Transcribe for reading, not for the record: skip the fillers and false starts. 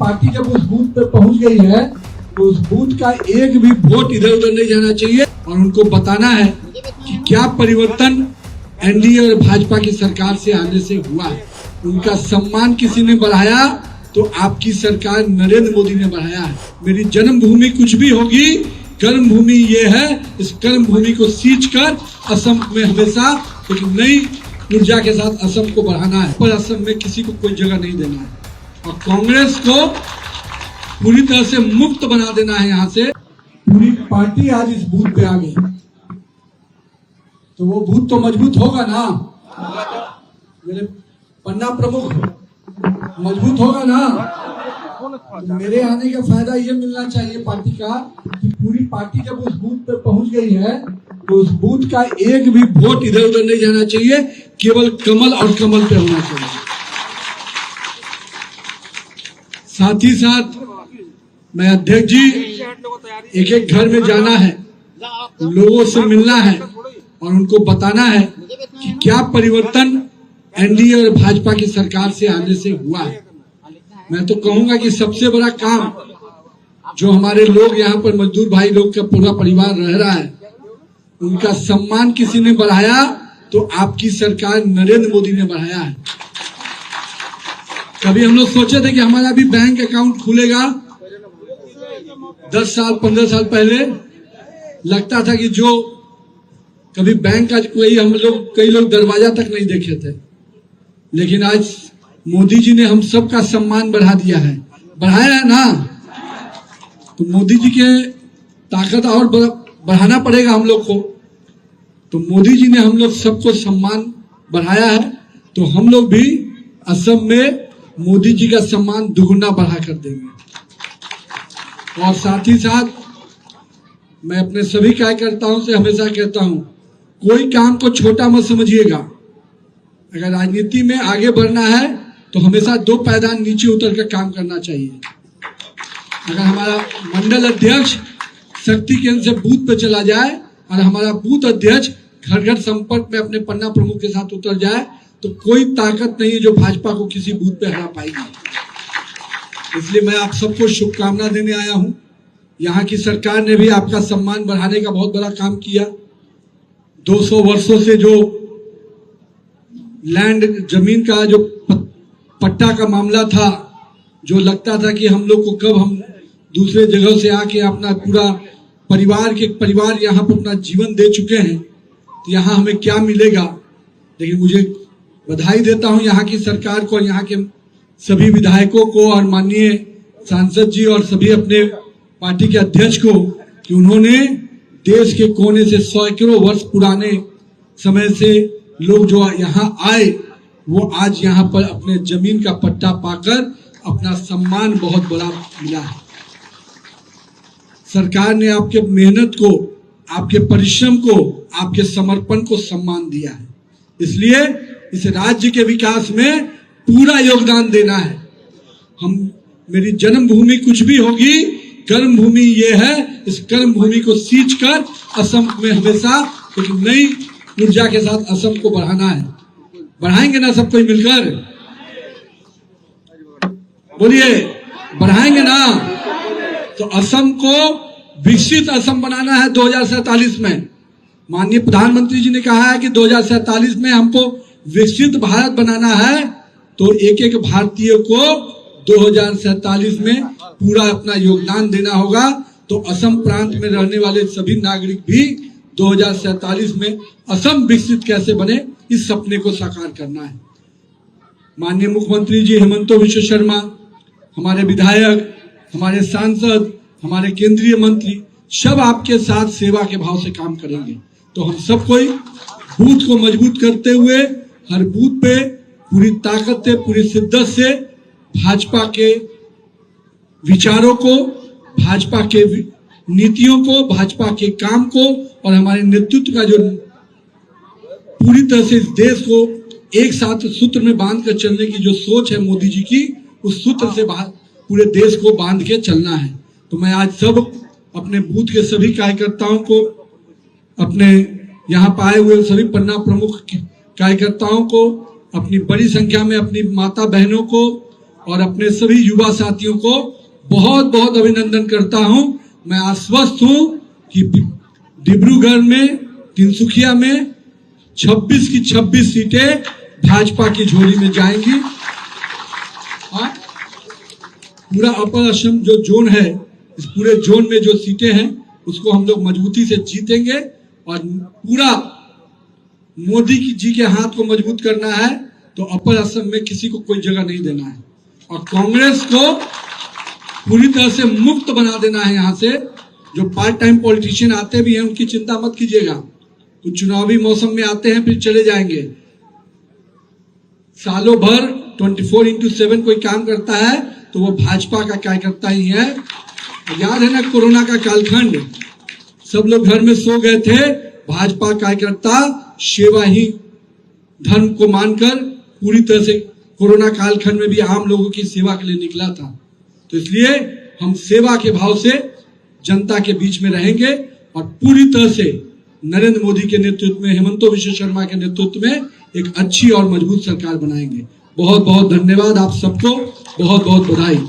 Party जब उस booth पे पहुंच गई है तो उस बूथ का एक भी वोट इधर उधर नहीं जाना चाहिए और उनको बताना है कि क्या परिवर्तन एनडीए और भाजपा की सरकार से आने से हुआ है। उनका सम्मान किसी ने बढ़ाया तो आपकी सरकार नरेंद्र मोदी ने बढ़ाया है। मेरी जन्मभूमि कुछ भी होगी, कर्म भूमि ये है। इस कर्म भूमि को सींच कर असम में हमेशा एक नई ऊर्जा के साथ असम को बढ़ाना है, पर असम में किसी को कोई जगह नहीं देना है और कांग्रेस को पूरी तरह से मुक्त बना देना है। यहाँ से पूरी पार्टी आज इस बूथ पे आ गई तो वो बूथ तो मजबूत होगा ना। मेरे पन्ना प्रमुख मजबूत होगा ना। तो मेरे आने का फायदा ये मिलना चाहिए पार्टी का कि पूरी पार्टी जब उस बूथ पे पहुंच गई है तो उस बूथ का एक भी वोट इधर उधर नहीं जाना चाहिए, केवल कमल और कमल पे होना चाहिए। साथ ही साथ मैं अध्यक्ष जी एक एक घर में जाना है, लोगों से मिलना है और उनको बताना है कि क्या परिवर्तन एनडीए और भाजपा की सरकार से आने से हुआ है। मैं तो कहूंगा कि सबसे बड़ा काम जो हमारे लोग यहाँ पर मजदूर भाई लोग का पूरा परिवार रह रहा है, उनका सम्मान किसी ने बढ़ाया तो आपकी सरकार नरेंद्र मोदी ने बढ़ाया है। कभी हम लोग सोचे थे कि हमारा भी बैंक अकाउंट खुलेगा। 10 साल 15 साल पहले लगता था कि जो कभी बैंक का कई लोग दरवाजा तक नहीं देखे थे, लेकिन आज मोदी जी ने हम सबका सम्मान बढ़ा दिया है, बढ़ाया है ना। तो मोदी जी के ताकत और बढ़ाना पड़ेगा हम लोग को। तो मोदी जी ने हम लोग सबको सम्मान बढ़ाया है, तो हम लोग भी असम में मोदी जी का सम्मान दुगुना बढ़ा कर देंगे। और साथ ही साथ मैं अपने सभी कार्यकर्ताओं से हमेशा कहता हूं, कोई काम को छोटा मत समझिएगा। अगर राजनीति में आगे बढ़ना है तो हमेशा 2 पायदान नीचे उतर कर काम करना चाहिए। अगर हमारा मंडल अध्यक्ष शक्ति केंद्र से बूथ पे चला जाए और हमारा बूथ अध्यक्ष घर घर संपर्क में अपने पन्ना प्रमुख के साथ उतर जाए तो कोई ताकत नहीं है जो भाजपा को किसी बूथ पे हरा पाएगी। इसलिए मैं आप सबको शुभकामना देने आया हूं। यहाँ की सरकार ने भी आपका सम्मान बढ़ाने का बहुत बड़ा काम किया। 200 वर्षों से जो लैंड जमीन का जो पट्टा का मामला था, जो लगता था कि हम लोग को कब हम दूसरे जगह से आके अपना पूरा परिवार यहाँ पर अपना जीवन दे चुके हैं तो यहाँ हमें क्या मिलेगा। लेकिन मुझे बधाई देता हूँ यहाँ की सरकार को और यहाँ के सभी विधायकों को और माननीय सांसद जी और सभी अपने पार्टी के अध्यक्ष को कि उन्होंने देश के कोने से सैकड़ों वर्ष पुराने समय से लोग जो यहाँ आए वो आज यहाँ पर अपने जमीन का पट्टा पाकर अपना सम्मान बहुत बड़ा मिला है। सरकार ने आपके मेहनत को, आपके परिश्रम को, आपके समर्पण को सम्मान दिया है। इसलिए इस राज्य के विकास में पूरा योगदान देना है। मेरी जन्मभूमि कुछ भी होगी, कर्म भूमि ये है। इस कर्म भूमि को सींच कर असम में हमेशा एक नई ऊर्जा के साथ असम को बढ़ाना है। बढ़ाएंगे ना सब कोई मिलकर? बोलिए, बढ़ाएंगे ना? तो असम को विकसित असम बनाना है 2047 में। माननीय प्रधानमंत्री जी ने कहा है कि 2047 में हमको विकसित भारत बनाना है, तो एक एक भारतीय को 2047 में पूरा अपना योगदान देना होगा। तो असम प्रांत में रहने वाले सभी नागरिक भी 2047 में असम विकसित कैसे बने, इस सपने को साकार करना है। माननीय मुख्यमंत्री जी हेमंत बिश्व शर्मा, हमारे विधायक, हमारे सांसद, हमारे केंद्रीय मंत्री सब आपके साथ सेवा के भाव से काम करेंगे। तो हम सब कोई बूथ को मजबूत करते हुए हर बूथ पे पूरी ताकत से, पूरी शिद्दत से भाजपा के विचारों को, भाजपा के नीतियों को, भाजपा के काम को और हमारे नेतृत्व का जो पूरी तरह से इस देश को एक साथ सूत्र में बांध कर चलने की जो सोच है मोदी जी की, उस सूत्र से पूरे देश को बांध के चलना है। तो मैं आज सब अपने बूथ के सभी कार्यकर्ताओं को, अपने यहाँ पाए हुए सभी पन्ना प्रमुख कार्यकर्ताओं को, अपनी बड़ी संख्या में अपनी माता बहनों को और अपने सभी युवा साथियों को बहुत बहुत अभिनंदन करता हूं। मैं आश्वस्त हूं कि डिब्रूगढ़ में, तिनसुकिया में 26 की 26 सीटें भाजपा की झोली में जाएंगी। पूरा अपर असम जो जोन है, इस पूरे जोन में जो सीटें हैं उसको हम लोग मजबूती से जीतेंगे और पूरा मोदी जी के हाथ को मजबूत करना है तो अपर असम में किसी को कोई जगह नहीं देना है और कांग्रेस को पूरी तरह से मुक्त बना देना है। यहाँ से जो पार्ट टाइम पॉलिटिशियन आते भी हैं उनकी चिंता मत कीजिएगा, कुछ चुनावी मौसम में आते हैं फिर चले जाएंगे। सालों भर 24/7 कोई काम करता है तो वो भाजपा का कार्यकर्ता ही है। याद है ना कोरोना का कालखंड, सब लोग घर में सो गए थे, भाजपा कार्यकर्ता सेवा ही धर्म को मानकर पूरी तरह से कोरोना कालखंड में भी आम लोगों की सेवा के लिए निकला था। तो इसलिए हम सेवा के भाव से जनता के बीच में रहेंगे और पूरी तरह से नरेंद्र मोदी के नेतृत्व में, हेमंत बिश्व शर्मा के नेतृत्व में एक अच्छी और मजबूत सरकार बनाएंगे। बहुत बहुत धन्यवाद, आप सबको बहुत बहुत बधाई।